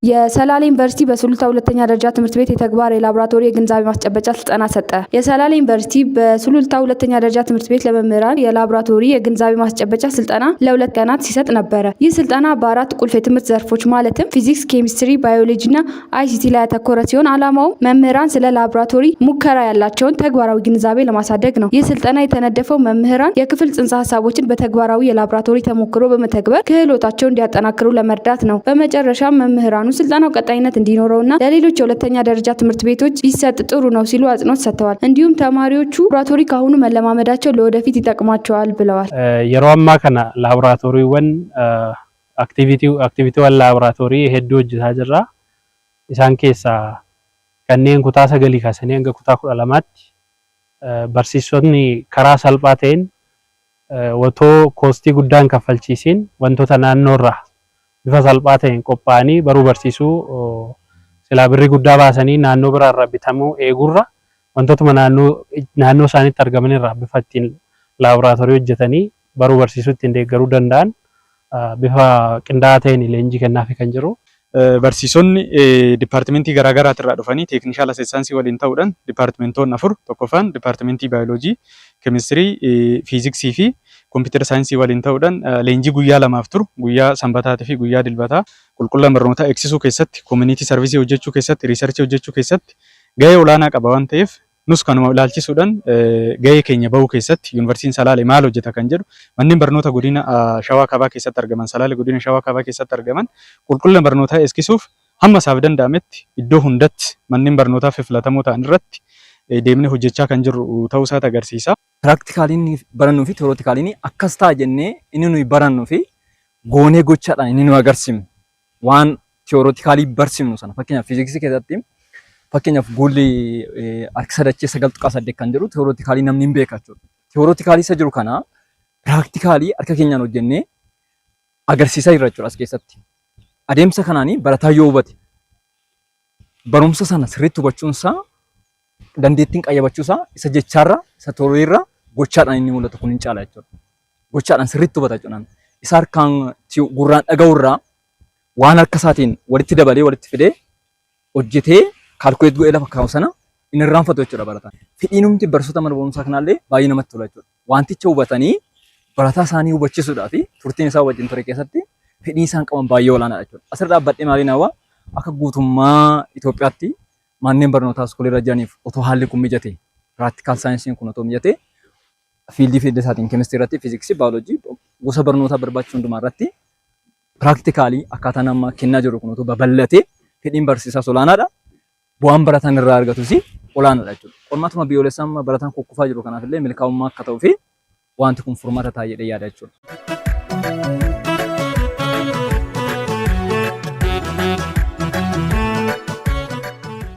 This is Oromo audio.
የሰላሌ ዩኒቨርሲቲ በሱሉልታ ሁለተኛ ደረጃ ትምህርት ቤት የተግባር የላቦራቶሪ የግንዛቤ ማስጨበጫ ስልጠና ሰጠ። የሰላሌ ዩኒቨርሲቲ በሱሉልታ ሁለተኛ ደረጃ ትምህርት ቤት ለመምህራን የላቦራቶሪ የግንዛቤ ማስጨበጫ ስልጠና ለ2 ቀናት ሲሰጥ ነበረ። ይህ ስልጠና በ4 ቁልፍ የትምህርት ዘርፎች ማለትም ፊዚክስ፣ ኬሚስትሪ፣ ባዮሎጂ እና አይሲቲ ላይ ያተኮረ ሲሆን ዓላማው መምህራን ስለ ላቦራቶሪ ሙከራ ያላቸውን ተግባራዊ ግንዛቤ ለማሳደግ ነው። ይህ ስልጠና የተነደፈው መምህራን የክፍል ጽንሰ ሀሳቦችን በተግባራዊ የላቦራቶሪ ተሞክሮ በመተግበር ክህሎታቸውን እንዲያጠናክሩ ለመርዳት ነው። በመጨረሻም መምህራኑ ስልጠናው ቀጣይነት እንዲኖረውና ለሌሎች የሁለተኛ ደረጃ ትምህርት ቤቶች ቢሰጥ ጥሩ ነው ሲሉ አጽንኦት ሰጥተዋል። እንዲሁም ተማሪዎቹ ላቦራቶሪ ካሁኑ መለማመዳቸው ለወደፊት ይጠቅማቸዋል ብለዋል። የሮማ ከና ላቦራቶሪውን አክቲቪቲውን ላቦራቶሪ ሄዶ ጅታ ጅራ ኢሳን ኬሳ kanneen kutaa 9 kaasanii hanga kutaa 12tti barsiisonni karaa salphaa ta'een watoo koostii guddaan kaffalchiisiin wantoota naannoo irraa bifa salphaa ta'een qophaa'anii baruu barsiisuu silaa birrii guddaa baasanii naannoo biraa irraa bitamuu eegurra wantootuma naannoo isaaniitti argaman irraa bifa ittiin laaboraatoorii hojjetanii baruu barsiisuu ittiin deeggaruu danda'an bifa qindaa'aa ta'een leenjii kennaafii kan jiru. Barsiisonni dipaartimentii garaa garaati irraa dhufanii teeknishaal aseessaansii waliin ta'uudhaan dipaartimentoonni 4 tokkoffaan dipaartimentii baayoloojii, keemistirii, fiiziksii fi kompiitara saayinsii waliin ta'uudhaan leenjii guyyaa 2 turu guyyaa sanbataatii fi guyyaa dilbataa qulqullina barnootaa eegsisuu keessatti koominiitii sarviisii hojjechuu keessatti riisarchii hojjechuu keessatti gahee olaanaa qaba waan ta'eef nus kanuma ilaalchisuudhaan gahee keenya bahuu keessatti yuunivarsiitiin Salaalee maal hojjeta kan jedhu manneen barnoota godina Shawaa Kaabaa keessatti argaman Salaalee godina Shawaa Kaabaa keessatti argaman qulqullina barnootaa eegsisuuf hamma isaaf danda'ametti iddoo hundatti manneen barnootaa filatamoo ta'an irratti deemnee hojjechaa kan jirru ta'uu isaati agarsiisa. Piraaktikaaliin barannuu fi teoorootikaliin akkas ta'a jennee inni nuyi barannuu fi goonee gochaadhaan inni nu agarsiifnu waan teoorootikaalii barsiifnu sana fakkeenyaaf fiiziksii keessatti fakkeenyaaf goolli harki sadachee 9.8 kan jedhu teoorootikaalii namni hin beeka jechuudha. Teoorootikaalii isa jiru kana piraaktikaalii harka keenyaan hojjennee agarsiisaa jirra jechuudha as keessatti. Adeemsa kanaanii barataa yoo hubate barumsa sana sirriitti hubachuunsaa dandeettiin qayyabachuusaa isa jechaarra isa tooriirra gochaadhaan inni mul'atu kun hin caala jechuudha. Gochaadhaan sirriitti hubata jechuudha. Isa harkaan gurraan dhaga'urraa waan harka isaatiin walitti dabalee walitti fidee hojjetee kaalkuleet go'ee lafa kaa'u sana inni irraanfatu jechuudha barataan. Fedhiinumti barsiisota mana barumsaa kanaallee baay'ee namatti tola jechuudha. Wanticha hubatanii barataa isaanii hubachiisuudhaa fi turtiin isaa wajjin ture keessatti fedhii isaan qaban baay'ee olaanaadha jechuudha. Asirraa dhaabbadhee maaliin hawaa akka guutummaa Itoophiyaatti manneen barnootaa iskoolii irra jiraniif otoo haalli kun mijate piraktikaal saayinsiin kun otoo mijate fiildii fi isaatiin keemistirii irratti fiiziksii baayoloojii gosa barnootaa barbaachisu hundumaa irratti piraktikaalii akkaataa nama kennaa jiru kun otoo babal'atee fedhiin barsiisaas olaanaadha. Bu'aan barataan irraa argatus olaanaadha jechuudha. Qormaatuma biyyoolessaa barataan kukkufaa jiru kanaaf illee milkaa'ummaa akka ta'uu fi wanti kun furmaata ta'a jedhee yaada jechuudha.